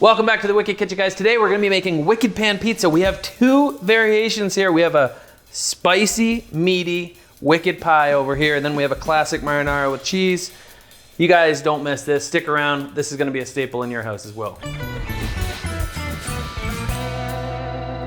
Welcome back to the Wicked Kitchen, guys. Today we're gonna be making Wicked Pan Pizza. We have two variations here. We have a spicy, meaty Wicked Pie over here, and then we have a classic marinara with cheese. You guys don't miss this. Stick around. This is gonna be a staple in your house as well.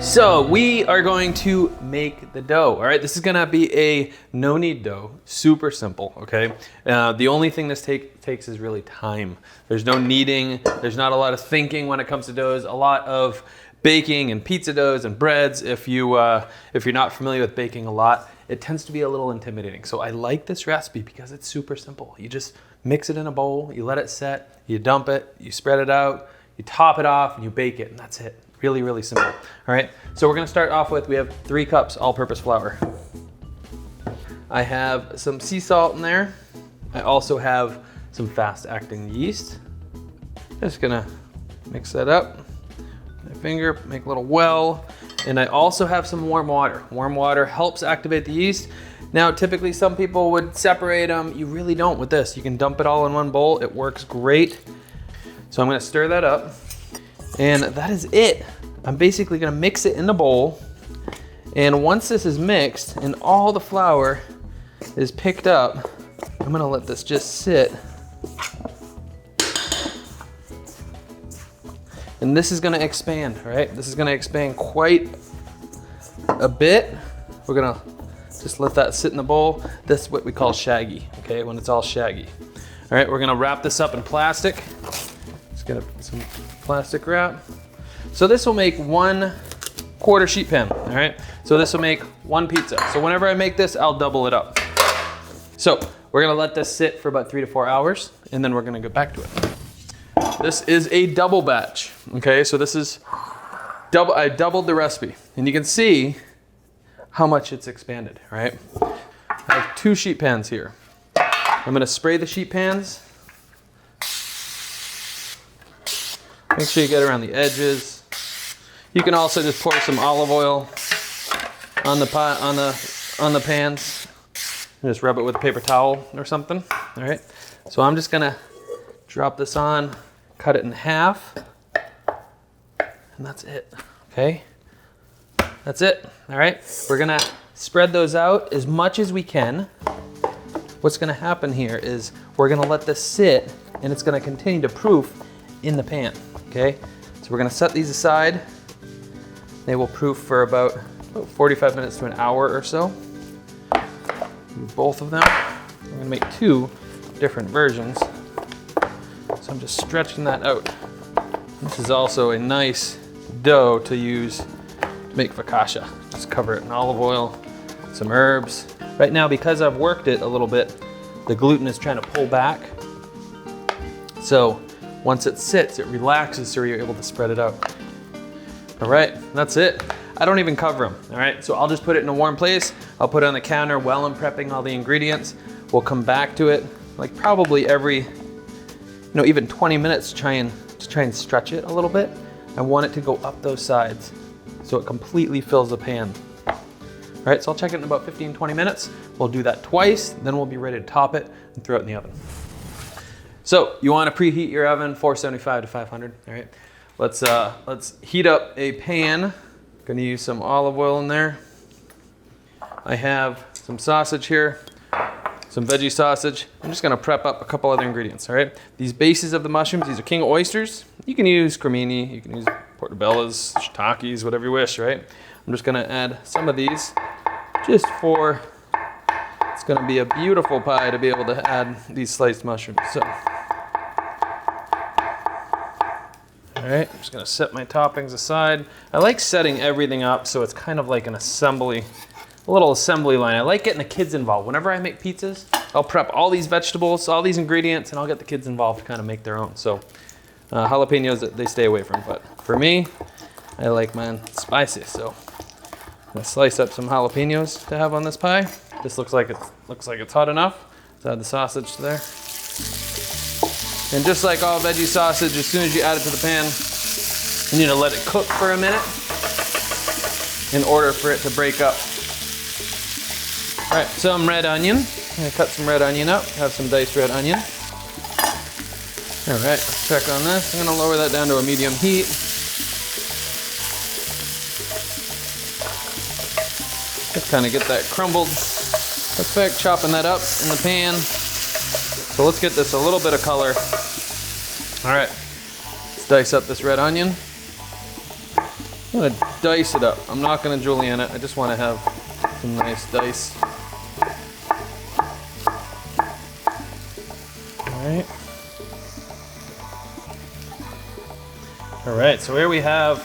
So we are going to make the dough, all right? This is gonna be a no-knead dough, super simple, okay? The only thing this takes is really time. There's no kneading, there's not a lot of thinking when it comes to doughs, a lot of baking and pizza doughs and breads. If you're not familiar with baking a lot, it tends to be a little intimidating. So I like this recipe because it's super simple. You just mix it in a bowl, you let it set, you dump it, you spread it out, you top it off, and you bake it, and that's it. Really, really simple. All right, so we're gonna start off with, we have 3 cups all-purpose flour. I have some sea salt in there. I also have some fast-acting yeast. Just gonna mix that up. My finger, make a little well. And I also have some warm water. Warm water helps activate the yeast. Now, typically some people would separate them. You really don't with this. You can dump it all in one bowl. It works great. So I'm gonna stir that up. And that is it. I'm basically gonna mix it in the bowl. And once this is mixed and all the flour is picked up, I'm gonna let this just sit. And this is gonna expand, all right? This is gonna expand quite a bit. We're gonna just let that sit in the bowl. This is what we call shaggy, okay? When it's all shaggy. All right, we're gonna wrap this up in plastic. Let's get some plastic wrap. So this will make 1/4 sheet pan, all right? So this will make 1 pizza. So whenever I make this, I'll double it up. So we're gonna let this sit for about 3 to 4 hours, and then we're gonna go back to it. This is a double batch, okay? So this is, I doubled the recipe, and you can see how much it's expanded, right? I have 2 sheet pans here. I'm gonna spray the sheet pans. Make sure you get around the edges. You can also just pour some olive oil on the pot, on the pans. And just rub it with a paper towel or something. All right. So I'm just gonna drop this on, cut it in half, and that's it. Okay. That's it. All right. We're gonna spread those out as much as we can. What's gonna happen here is we're gonna let this sit, and it's gonna continue to proof in the pan. Okay, so we're gonna set these aside. They will proof for about 45 minutes to an hour or so. Both of them. I'm gonna make 2 different versions. So I'm just stretching that out. This is also a nice dough to use to make focaccia. Just cover it in olive oil, some herbs. Right now, because I've worked it a little bit, the gluten is trying to pull back. So once it sits, it relaxes so you're able to spread it out. All right, that's it. I don't even cover them, all right? So I'll just put it in a warm place. I'll put it on the counter while I'm prepping all the ingredients. We'll come back to it, like probably every, even 20 minutes to try and stretch it a little bit. I want it to go up those sides so it completely fills the pan. All right, so I'll check it in about 15, 20 minutes. We'll do that twice, then we'll be ready to top it and throw it in the oven. So you want to preheat your oven, 475 to 500, all right? Let's heat up a pan. Gonna use some olive oil in there. I have some sausage here, some veggie sausage. I'm just gonna prep up a couple other ingredients, all right? These bases of the mushrooms, these are king oysters. You can use cremini, you can use portobellos, shiitakes, whatever you wish, right? I'm just gonna add some of these just for, it's gonna be a beautiful pie to be able to add these sliced mushrooms, so. All right, I'm just gonna set my toppings aside. I like setting everything up so it's kind of like an assembly, a little assembly line. I like getting the kids involved. Whenever I make pizzas, I'll prep all these vegetables, all these ingredients, and I'll get the kids involved to kind of make their own. So jalapenos, they stay away from, but for me, I like mine spicy. So I'm gonna slice up some jalapenos to have on this pie. This looks like it's hot enough. Let's add the sausage there. And just like all veggie sausage, as soon as you add it to the pan, you need to let it cook for a minute in order for it to break up. All right, some red onion. I'm gonna cut some red onion up, have some diced red onion. All right, let's check on this. I'm gonna lower that down to a medium heat. Just kind of get that crumbled effect, chopping that up in the pan. So let's get this a little bit of color. All right, let's dice up this red onion. I'm gonna dice it up. I'm not gonna julienne it. I just wanna have some nice dice. All right. All right, so here we have,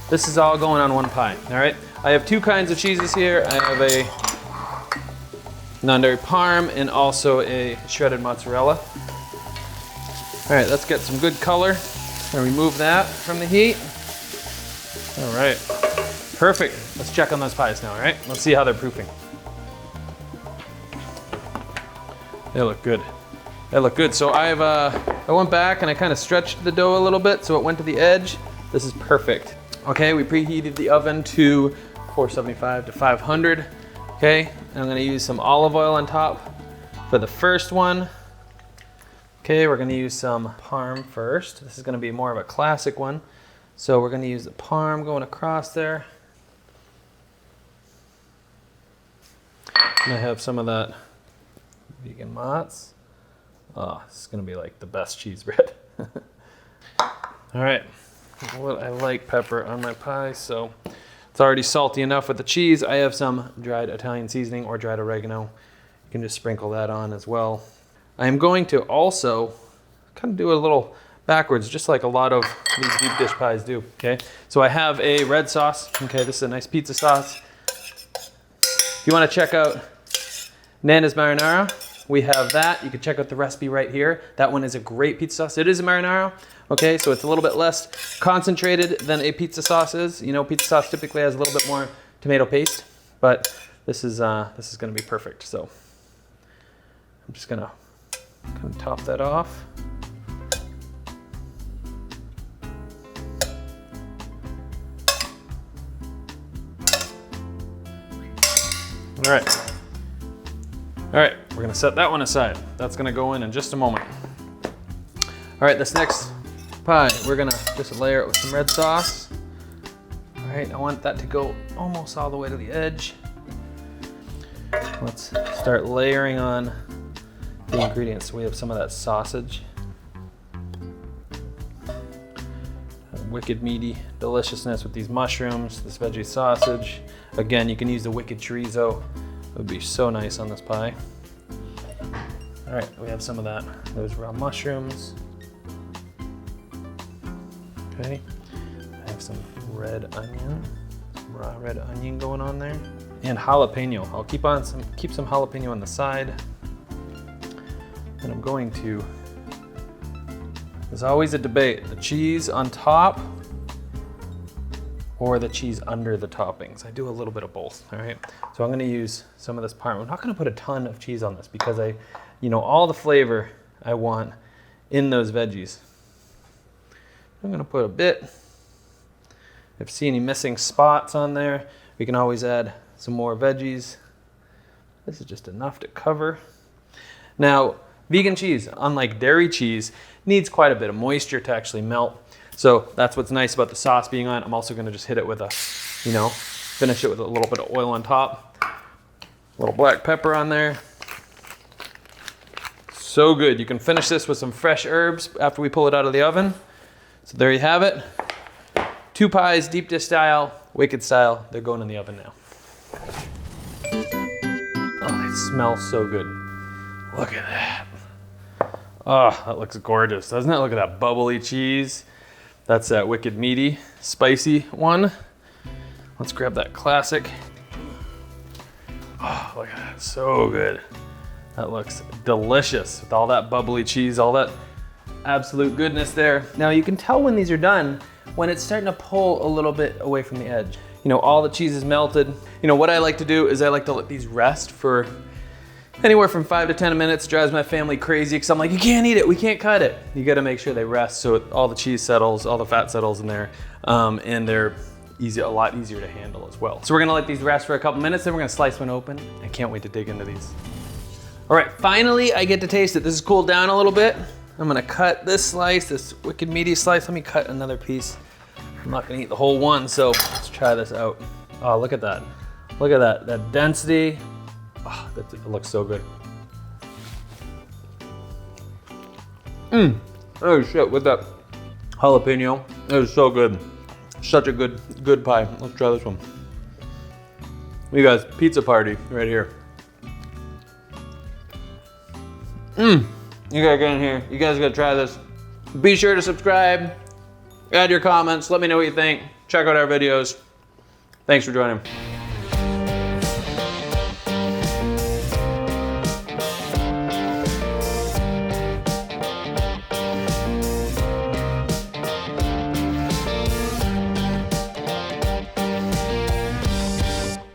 this is all going on one pie, all right? I have two kinds of cheeses here. I have a non-dairy parm and also a shredded mozzarella. All right, let's get some good color and remove that from the heat. All right, perfect. Let's check on those pies now, all right? Let's see how they're proofing. They look good. They look good. So I went back and I kind of stretched the dough a little bit so it went to the edge. This is perfect. Okay, we preheated the oven to 475 to 500. Okay, and I'm gonna use some olive oil on top for the first one. Okay, we're gonna use some parm first. This is gonna be more of a classic one. So we're gonna use the parm going across there. And I have some of that vegan mozz. Oh, this is gonna be like the best cheese bread. All right, well, I like pepper on my pie, so it's already salty enough with the cheese. I have some dried Italian seasoning or dried oregano. You can just sprinkle that on as well. I'm going to also kind of do a little backwards, just like a lot of these deep dish pies do, okay? So I have a red sauce, okay? This is a nice pizza sauce. If you wanna check out Nana's Marinara, we have that. You can check out the recipe right here. That one is a great pizza sauce. It is a marinara, okay? So it's a little bit less concentrated than a pizza sauce is. You know, pizza sauce typically has a little bit more tomato paste, but this is gonna be perfect. So I'm just gonna kind of top that off. All right. All right, we're gonna set that one aside. That's gonna go in just a moment. All right, this next pie, we're gonna just layer it with some red sauce. All right, I want that to go almost all the way to the edge. Let's start layering on the ingredients. So we have some of that sausage. Wicked meaty deliciousness with these mushrooms, this veggie sausage. Again, you can use the wicked chorizo. It would be so nice on this pie. All right, we have some of that, those raw mushrooms. Okay, I have some red onion, some raw red onion going on there. And jalapeno, I'll keep some jalapeno on the side. And I'm going to, there's always a debate, the cheese on top or the cheese under the toppings. I do a little bit of both, all right? So I'm gonna use some of this parm. I'm not gonna put a ton of cheese on this because all the flavor I want in those veggies. I'm gonna put a bit. If you see any missing spots on there, we can always add some more veggies. This is just enough to cover. Now, vegan cheese, unlike dairy cheese, needs quite a bit of moisture to actually melt. So that's what's nice about the sauce being on. I'm also gonna just hit it with finish it with a little bit of oil on top. A little black pepper on there. So good. You can finish this with some fresh herbs after we pull it out of the oven. So there you have it. 2 pies, deep dish style, wicked style. They're going in the oven now. Oh, they smell so good. Look at that. Oh, that looks gorgeous. Doesn't it? Look at that bubbly cheese. That's that wicked meaty, spicy one. Let's grab that classic. Oh, look at that, so good. That looks delicious with all that bubbly cheese, all that absolute goodness there. Now you can tell when these are done when it's starting to pull a little bit away from the edge. All the cheese is melted. What I like to do is I like to let these rest for anywhere from 5 to 10 minutes. Drives my family crazy because I'm like, you can't eat it, we can't cut it. You gotta make sure they rest so all the cheese settles, all the fat settles in there, and they're a lot easier to handle as well. So we're gonna let these rest for a couple minutes, then we're gonna slice one open. I can't wait to dig into these. All right, finally I get to taste it. This has cooled down a little bit. I'm gonna cut this slice, this wicked meaty slice. Let me cut another piece. I'm not gonna eat the whole one, so let's try this out. Oh, look at that. Look at that, that density. Oh, it looks so good. Oh shit, with that jalapeno, it was so good. Such a good pie. Let's try this one. You guys, pizza party right here. You gotta get in here. You guys gotta try this. Be sure to subscribe, add your comments, let me know what you think. Check out our videos. Thanks for joining.